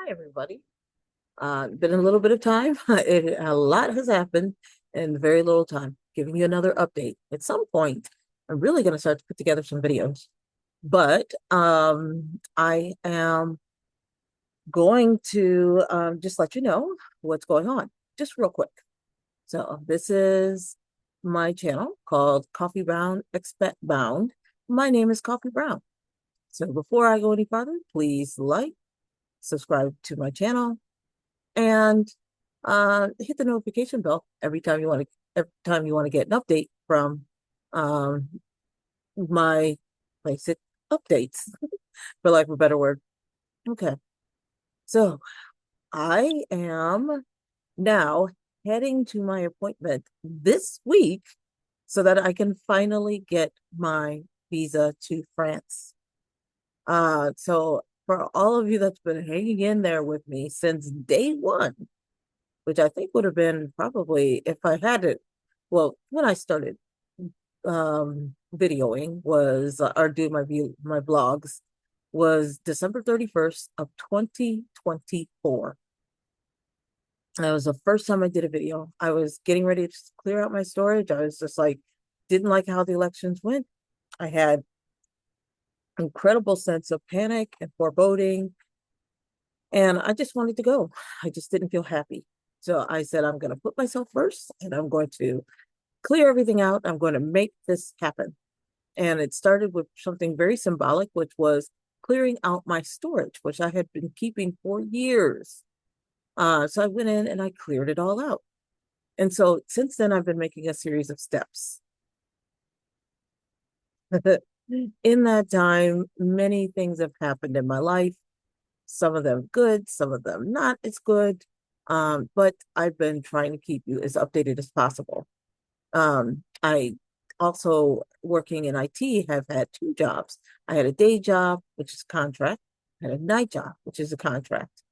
Hi, everybody. Been a little bit of time. A lot has happened in very little time. Giving you another update. At some point, I'm really going to start to put together some videos. But I am going to just let you know what's going on, just real quick. So this is my channel called Coffee Brown Expat Bound. My name is Coffee Brown. So before I go any further, please like, subscribe to my channel, and hit the notification bell every time you want to get an update from um, my basic updates, for lack of a better word. Okay, so I am now heading to my appointment this week so that I can finally get my visa to France. So for all of you that's been hanging in there with me since day one, which I think would have been probably if I had it. Well, when I started videoing was or do my blogs was December 31st of 2024. That was the first time I did a video. I was getting ready to clear out my storage. I was just like, didn't like how the elections went. I had incredible sense of panic and foreboding, and I just wanted to go. I just didn't feel happy. So I said, I'm going to put myself first and I'm going to clear everything out. I'm going to make this happen. And it started with something very symbolic, which was clearing out my storage, which I had been keeping for years. So I went in and I cleared it all out. And so since then, I've been making a series of steps. In that time, many things have happened in my life, some of them good, some of them not as good. But I've been trying to keep you as updated as possible. I also, working in IT, have had two jobs. I had a day job, which is contract, and a night job, which is a contract.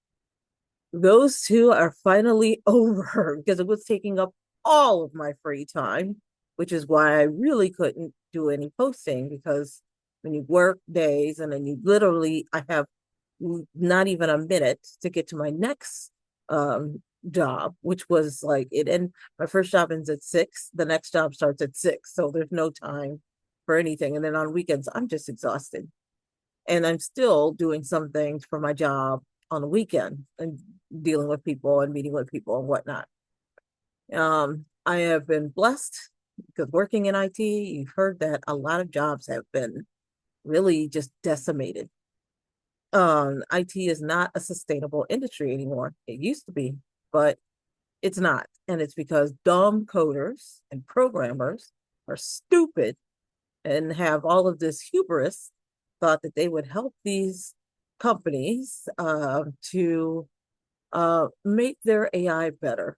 Those two are finally over because it was taking up all of my free time, which is why I really couldn't do any posting, because when you work days and then you literally, I have not even a minute to get to my next job, which was like it. And my first job ends at 6. The next job starts at 6, so there's no time for anything. And then on weekends, I'm just exhausted, and I'm still doing some things for my job on the weekend and dealing with people and meeting with people and whatnot. I have been blessed because working in IT, you've heard that a lot of jobs have been really just decimated. IT is not a sustainable industry anymore. It used to be, but it's not. And it's because dumb coders and programmers are stupid and have all of this hubris, thought that they would help these companies to make their AI better.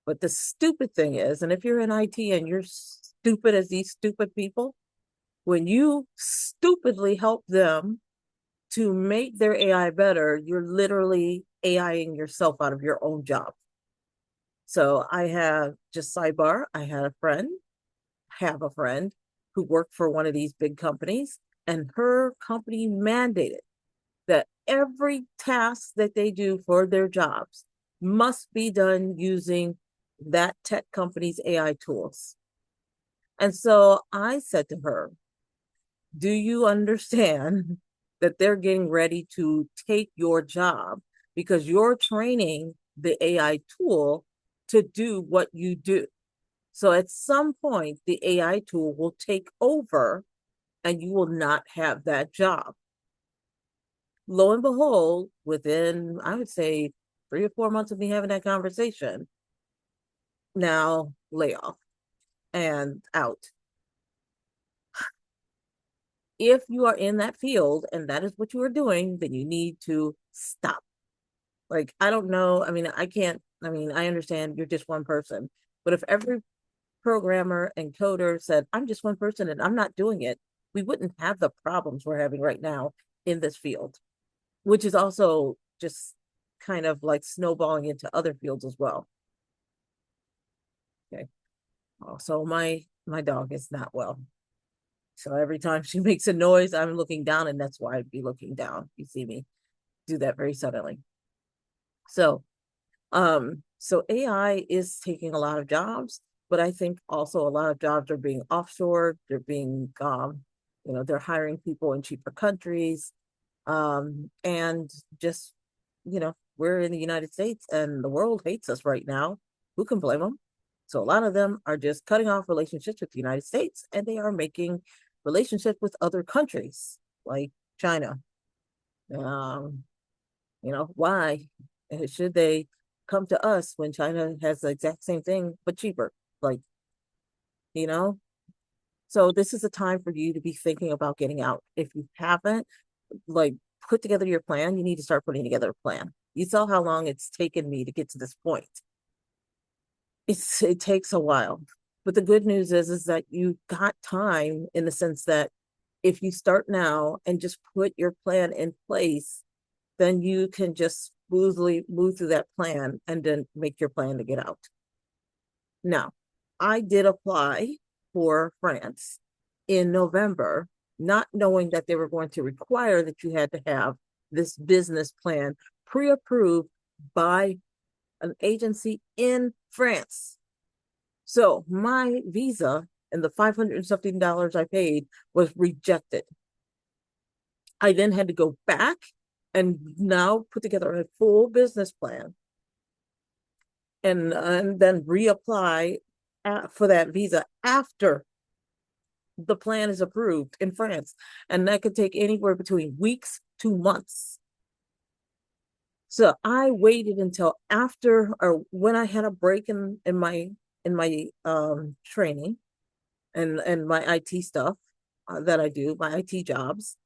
But the stupid thing is, and if you're in IT and you're stupid as these stupid people, when you stupidly help them to make their AI better, you're literally AIing yourself out of your own job. So I have, just sidebar, I had a friend, have a friend who worked for one of these big companies, and her company mandated that every task that they do for their jobs must be done using that tech company's AI tools. And so I said to her, do you understand that they're getting ready to take your job because you're training the AI tool to do what you do? So at some point, the AI tool will take over and you will not have that job. Lo and behold, within, I would say, 3 or 4 months of me having that conversation, now layoff and out. If you are in that field and that is what you are doing, then you need to stop. Like, I don't know. I mean, I can't, I mean, I understand you're just one person, but if every programmer and coder said, I'm just one person and I'm not doing it, we wouldn't have the problems we're having right now in this field, which is also just kind of like snowballing into other fields as well. Okay. Also, my dog is not well. So every time she makes a noise, I'm looking down, and that's why I'd be looking down. You see me do that very suddenly. So, so AI is taking a lot of jobs, but I think also a lot of jobs are being offshored. They're being, they're hiring people in cheaper countries. And just, we're in the United States and the world hates us right now. Who can blame them? So a lot of them are just cutting off relationships with the United States and they are making relationships with other countries like China. Um, why should they come to us when China has the exact same thing but cheaper? Like, you know, so this is a time for you to be thinking about getting out. If you haven't, like, put together your plan, you need to start putting together a plan. You saw how long it's taken me to get to this point. It takes a while. But the good news is that you got time in the sense that if you start now and just put your plan in place, then you can just smoothly move through that plan and then make your plan to get out. Now, I did apply for France in November, not knowing that they were going to require that you had to have this business plan pre-approved by an agency in France. So my visa and the $500 and something I paid was rejected. I then had to go back and now put together a full business plan and then reapply for that visa after the plan is approved in France. And that could take anywhere between weeks to months. So I waited until after or when I had a break in my training and my IT stuff that I do, my IT jobs.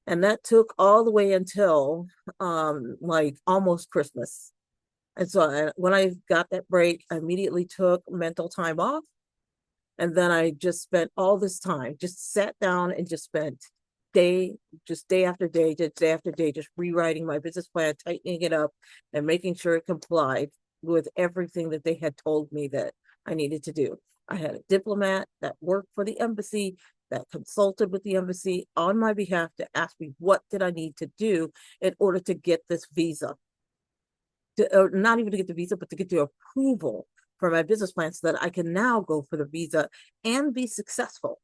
And that took all the way until like almost Christmas. And so when I got that break, I immediately took mental time off. And then I just spent all this time, just sat down and just spent day after day, just day after day, just rewriting my business plan, tightening it up and making sure it complied with everything that they had told me that I needed to do. I had a diplomat that worked for the embassy that consulted with the embassy on my behalf to ask me what did I need to do in order to get this visa. Or not even to get the visa, but to get the approval for my business plan so that I can now go for the visa and be successful.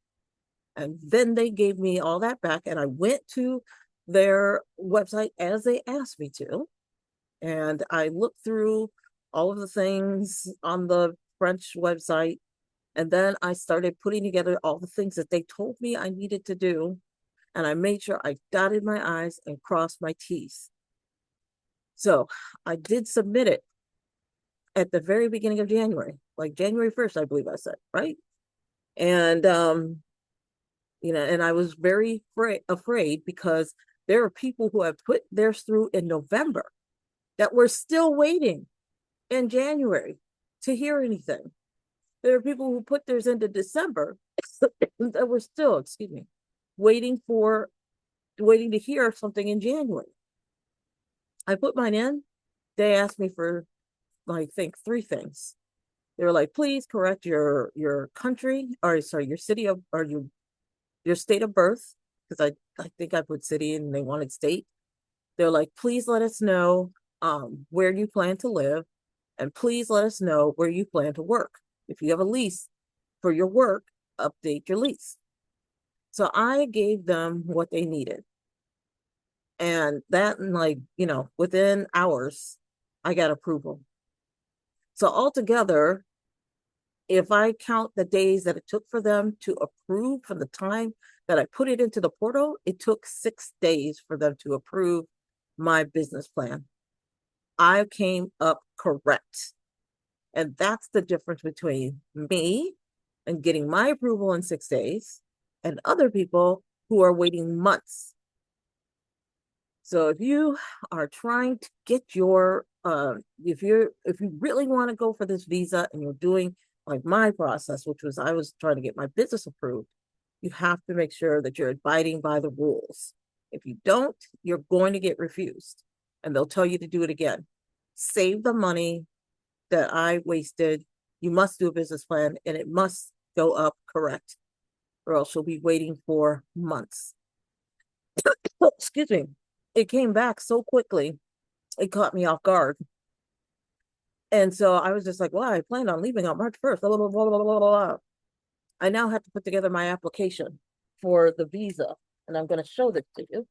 And then they gave me all that back and I went to their website as they asked me to. And I looked through all of the things on the French website. And then I started putting together all the things that they told me I needed to do. And I made sure I dotted my I's and crossed my T's. So I did submit it at the very beginning of January, like January 1st, I believe I said, right? And, and I was very afraid because there are people who have put theirs through in November that were still waiting in January to hear anything. There are people who put theirs into December that were still, excuse me, waiting to hear something in January. I put mine in. They asked me for, I think, 3 things. They were like, please correct your country, or sorry, your city of, or your state of birth, because I think I put city and they wanted state. They're like, please let us know where you plan to live, and please let us know where you plan to work. If you have a lease for your work, update your lease. So I gave them what they needed. And that, like, within hours, I got approval. So altogether, if I count the days that it took for them to approve from the time that I put it into the portal, it took 6 days for them to approve my business plan. I came up correct. And that's the difference between me and getting my approval in 6 days and other people who are waiting months. So if you are trying to get your, if you really want to go for this visa and you're doing like my process, which was I was trying to get my business approved, you have to make sure that you're abiding by the rules. If you don't, you're going to get refused and they'll tell you to do it again. Save the money that I wasted. You must do a business plan and it must go up correct or else you'll be waiting for months. Excuse me. It came back so quickly, it caught me off guard. And so I was just like, well, I planned on leaving on March 1st. Blah, blah, blah, blah, blah, blah. I now have to put together my application for the visa, and I'm going to show this to you.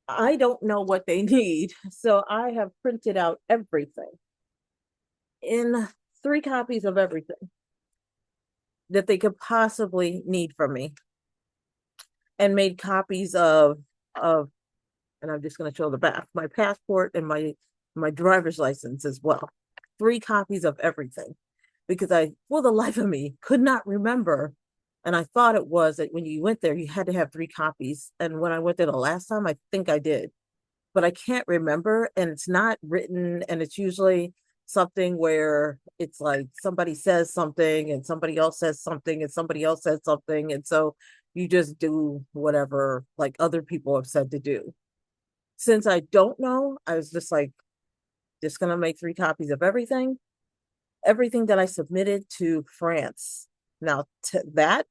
I don't know what they need, so I have printed out everything in 3 copies of everything that they could possibly need from me, and made copies of, and I'm just going to show the back, my passport and my driver's license as well. 3 copies of everything, because I, for the life of me, could not remember. And I thought it was that when you went there, you had to have 3 copies. And when I went there the last time, I think I did, but I can't remember. And it's not written. And it's usually something where it's like somebody says something and somebody else says something and somebody else says something. And so you just do whatever like other people have said to do. Since I don't know, I was just like, just gonna make 3 copies of everything that I submitted to France. Now, that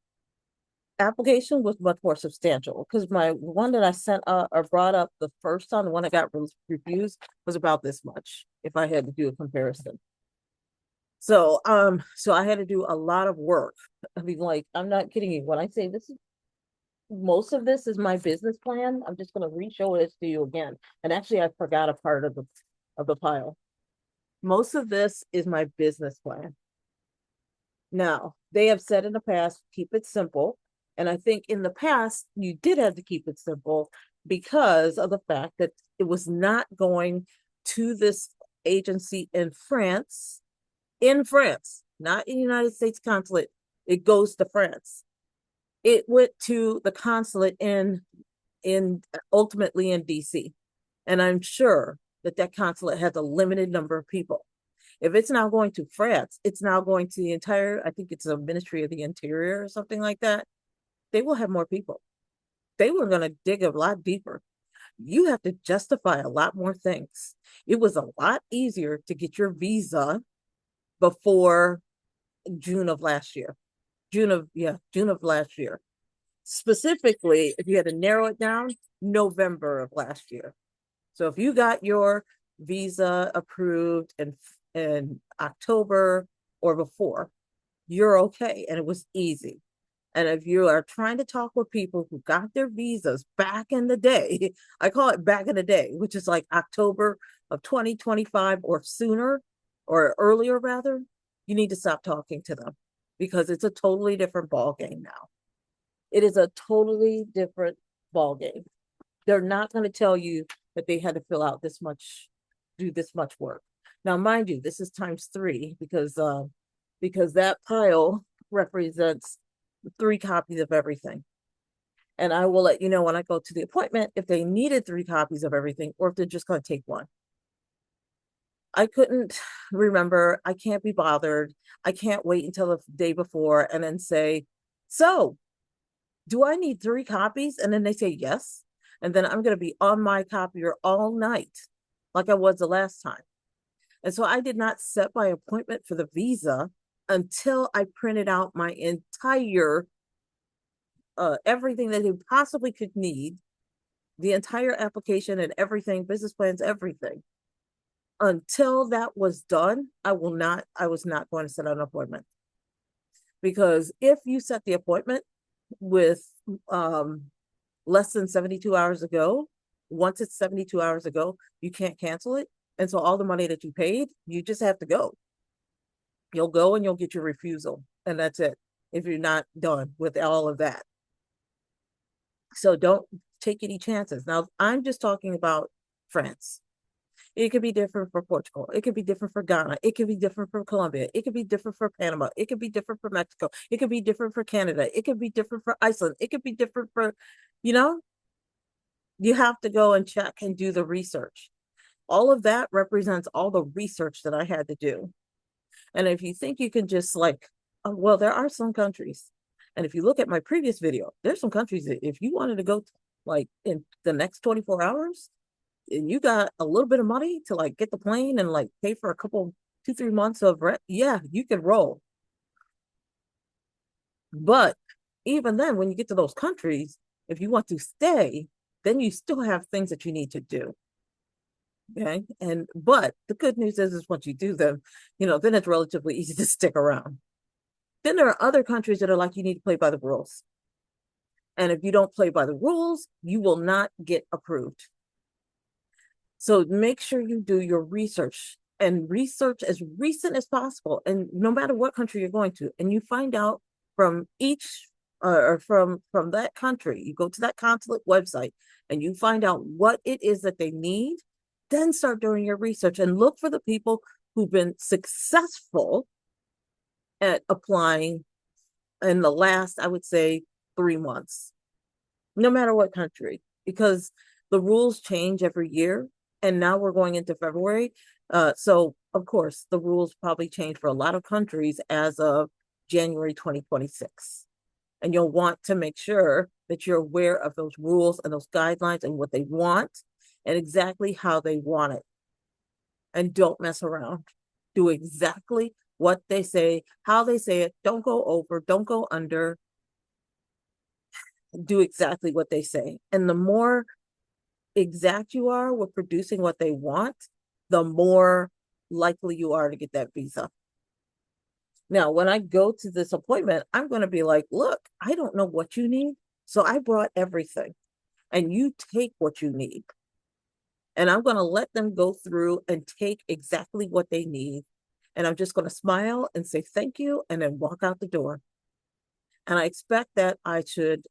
application was much more substantial, because my one that I sent or brought up the first time, the one that got refused, was about this much, if I had to do a comparison. So I had to do a lot of work. I mean, like, I'm not kidding you when I say this is most of this is my business plan. I'm just going to re-show this to you again. And actually, I forgot a part of the pile. Most of this is my business plan. Now, they have said in the past, keep it simple. And I think in the past, you did have to keep it simple because of the fact that it was not going to this agency in France, not in the United States consulate. It goes to France. It went to the consulate in ultimately in DC. And I'm sure that that consulate has a limited number of people. If it's now going to France, it's now going to the entire, I think it's a Ministry of the Interior or something like that. They will have more people. They were going to dig a lot deeper. You have to justify a lot more things. It was a lot easier to get your visa before June of last year. June of last year. Specifically, if you had to narrow it down, November of last year. So if you got your visa approved in October or before, you're okay. And it was easy. And if you are trying to talk with people who got their visas back in the day, I call it back in the day, which is like October of 2025 or sooner, or earlier rather, you need to stop talking to them, because it's a totally different ball game now. It is a totally different ball game. They're not going to tell you that they had to fill out this much, do this much work. Now, mind you, this is times 3, because that pile represents 3 copies of everything. And I will let you know when I go to the appointment if they needed 3 copies of everything or if they're just going to take one. I couldn't remember. I can't be bothered. I can't wait until the day before and then say, so do I need 3 copies? And then they say yes. And then I'm going to be on my copier all night, like I was the last time. And so I did not set my appointment for the visa until I printed out my entire, everything that they possibly could need, the entire application and everything, business plans, everything. Until that was done, I was not going to set an appointment. Because if you set the appointment with less than 72 hours ago, once it's 72 hours ago, you can't cancel it. And so all the money that you paid, you just have to go. You'll go and you'll get your refusal. And that's it, if you're not done with all of that. So don't take any chances. Now, I'm just talking about France. It could be different for Portugal. It could be different for Ghana. It could be different for Colombia. It could be different for Panama. It could be different for Mexico. It could be different for Canada. It could be different for Iceland. It could be different for, you have to go and check and do the research. All of that represents all the research that I had to do. And if you think you can just like, oh, well, there are some countries. And if you look at my previous video, there's some countries that if you wanted to go to, like in the next 24 hours, and you got a little bit of money to like get the plane and like pay for a couple, 2-3 months of rent, yeah, you could roll. But even then, when you get to those countries, if you want to stay, then you still have things that you need to do. Okay. But the good news is once you do them, then it's relatively easy to stick around. Then there are other countries that are like, you need to play by the rules. And if you don't play by the rules, you will not get approved. So make sure you do your research and research as recent as possible. And no matter what country you're going to, and you find out from each or from that country, you go to that consulate website and you find out what it is that they need, then start doing your research and look for the people who've been successful at applying in the last, I would say, 3 months, no matter what country, because the rules change every year. And now we're going into February. So, of course, the rules probably change for a lot of countries as of January 2026. And you'll want to make sure that you're aware of those rules and those guidelines and what they want and exactly how they want it. And don't mess around. Do exactly what they say, how they say it. Don't go over, don't go under. Do exactly what they say. And the more exact you are with producing what they want, the more likely you are to get that visa. Now, when I go to this appointment, I'm going to be like, look, I don't know what you need. So I brought everything and you take what you need. And I'm going to let them go through and take exactly what they need. And I'm just going to smile and say thank you and then walk out the door. And I expect that and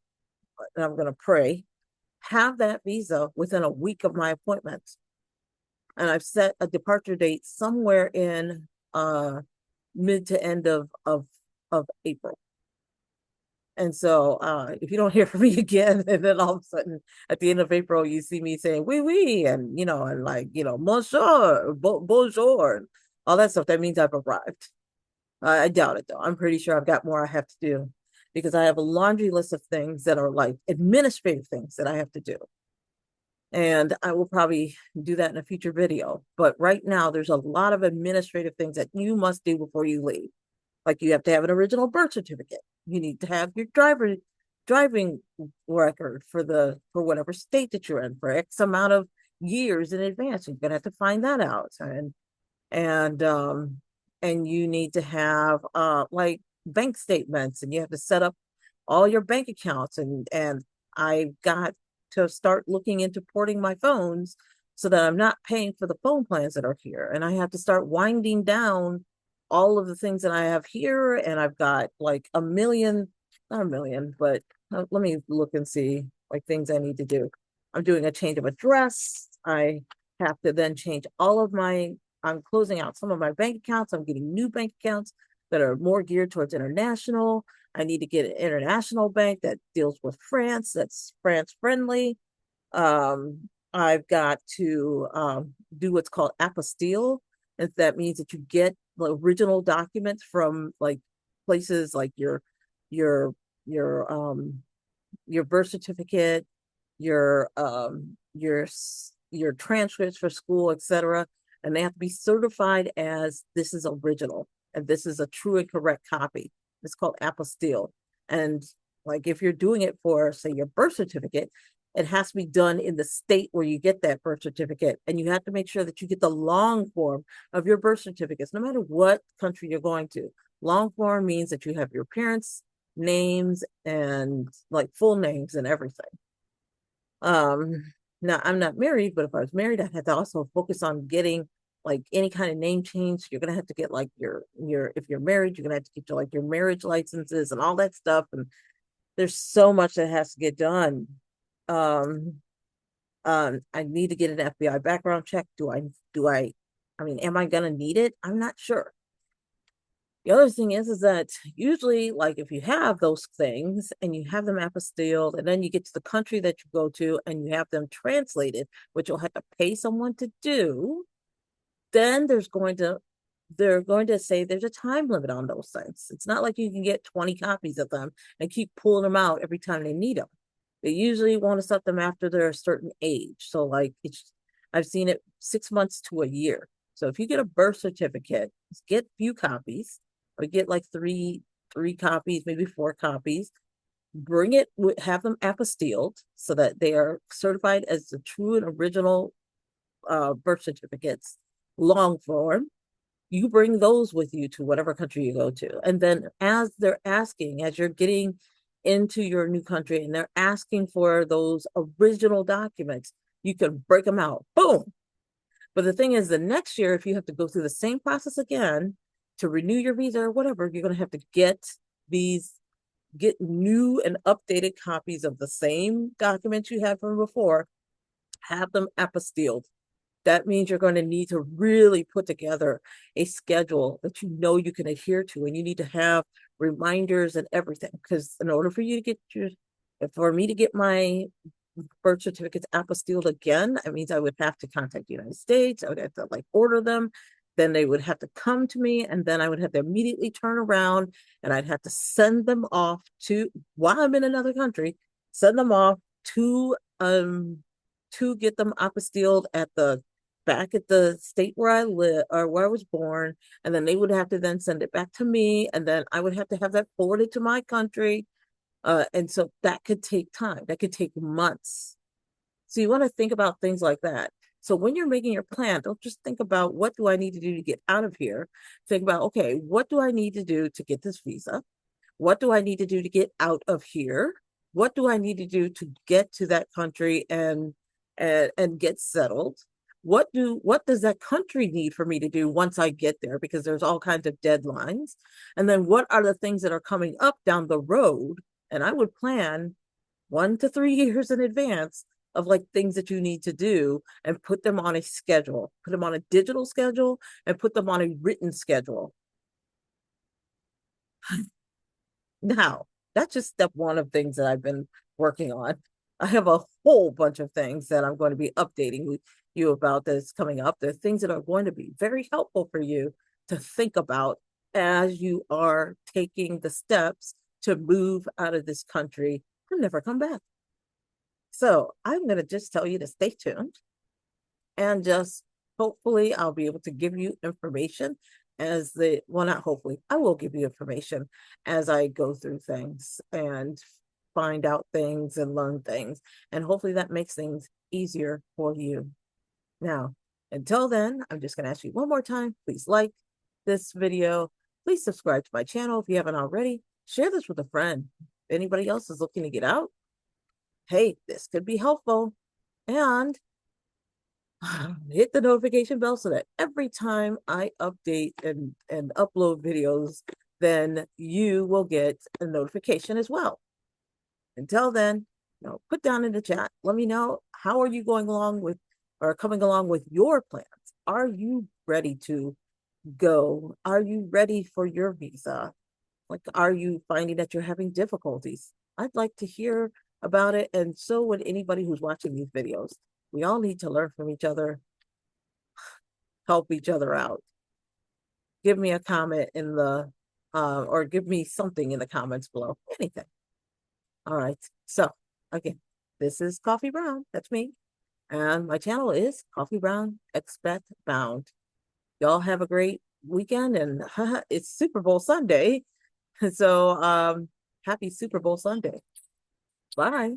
I'm going to pray, have that visa within a week of my appointment. And I've set a departure date somewhere in mid to end of April. And so if you don't hear from me again, and then all of a sudden at the end of April, you see me saying, oui, and, and like, monsieur, bonjour, and all that stuff, that means I've arrived. I doubt it, though. I'm pretty sure I've got more I have to do because I have a laundry list of things that are like administrative things that I have to do. And I will probably do that in a future video. But right now, there's a lot of administrative things that you must do before you leave. Like you have to have an original birth certificate. You need to have your driving record for whatever state that you're in for X amount of years in advance. You're gonna have to find that out. And you need to have like bank statements, and you have to set up all your bank accounts. And I've got to start looking into porting my phones so that I'm not paying for the phone plans that are here. And I have to start winding down all of the things that I have here. And I've got like a million, not a million, but let me look and see like things I need to do. I'm doing a change of address. I have to then change I'm closing out some of my bank accounts. I'm getting new bank accounts that are more geared towards international. I need to get an international bank that deals with France, that's France friendly. I've got to do what's called apostille. And that means that you get the original documents from like places like your your birth certificate, your transcripts for school, etc. And they have to be certified as this is original and this is a true and correct copy. It's called apostille. And like if you're doing it for, say, your birth certificate, it has to be done in the state where you get that birth certificate. And you have to make sure that you get the long form of your birth certificates, no matter what country you're going to. Long form means that you have your parents' names and like full names and everything. Now I'm not married, but if I was married, I'd have to also focus on getting like any kind of name change. You're gonna have to get like your if you're married, you're gonna have to get like your marriage licenses and all that stuff. And there's so much that has to get done. Um, I need to get an FBI background check. I mean, am I gonna need it? I'm not sure. The other thing is that usually, like if you have those things and you have them apostilled, and then you get to the country that you go to and you have them translated, which you'll have to pay someone to do, then they're going to say there's a time limit on those things. It's not like you can get 20 copies of them and keep pulling them out every time they need them. They usually want to set them after they're a certain age. So like I've seen it 6 months to a year. So if you get a birth certificate, get a few copies, or get like three copies, maybe 4 copies. Bring it, have them apostilled so that they are certified as the true and original birth certificates, long form. You bring those with you to whatever country you go to. And then as they're asking, as you're getting into your new country and they're asking for those original documents, you can break them out. Boom. But the thing is, the next year, if you have to go through the same process again to renew your visa or whatever, you're going to have to these, get new and updated copies of the same documents you had from before, have them apostilled. That means you're going to need to really put together a schedule that you know you can adhere to, and you need to have reminders and everything. Because in order for you to for me to get my birth certificates apostilled again, that means I would have to contact the United States. I would have to like order them. Then they would have to come to me, and then I would have to immediately turn around and I'd have to send them off while I'm in another country, send them off to get them apostilled back at the state where I live or where I was born. And then they would have to then send it back to me. And then I would have to have that forwarded to my country. And so that could take time. That could take months. So you want to think about things like that. So when you're making your plan, don't just think about what do I need to do to get out of here. Think about, okay, what do I need to do to get this visa? What do I need to do to get out of here? What do I need to do to get to that country and get settled? What does that country need for me to do once I get there? Because there's all kinds of deadlines. And then what are the things that are coming up down the road? And I would plan 1 to 3 years in advance of like things that you need to do and put them on a schedule, put them on a digital schedule and put them on a written schedule. Now, that's just step one of things that I've been working on. I have a whole bunch of things that I'm going to be updating with you about that's coming up. There's things that are going to be very helpful for you to think about as you are taking the steps to move out of this country and never come back. So I'm going to just tell you to stay tuned and just hopefully I'll be able to give you information not hopefully, I will give you information as I go through things and find out things and learn things. And hopefully that makes things easier for you. Now, until then, I'm just going to ask you one more time, please like this video. Please subscribe to my channel if you haven't already. Share this with a friend. If anybody else is looking to get out, hey, this could be helpful. And hit the notification bell so that every time I update and upload videos, then you will get a notification as well. Until then, put down in the chat. Let me know, how are you going along with or coming along with your plans? Are you ready to go? Are you ready for your visa? Like, are you finding that you're having difficulties? I'd like to hear about it. And so would anybody who's watching these videos. We all need to learn from each other, help each other out. Give me a comment or give me something in the comments below, anything. All right. So again, this is Koffee Brown. That's me. And my channel is Koffee Brown Expat Bound. Y'all have a great weekend, and it's Super Bowl Sunday. So happy Super Bowl Sunday. Bye.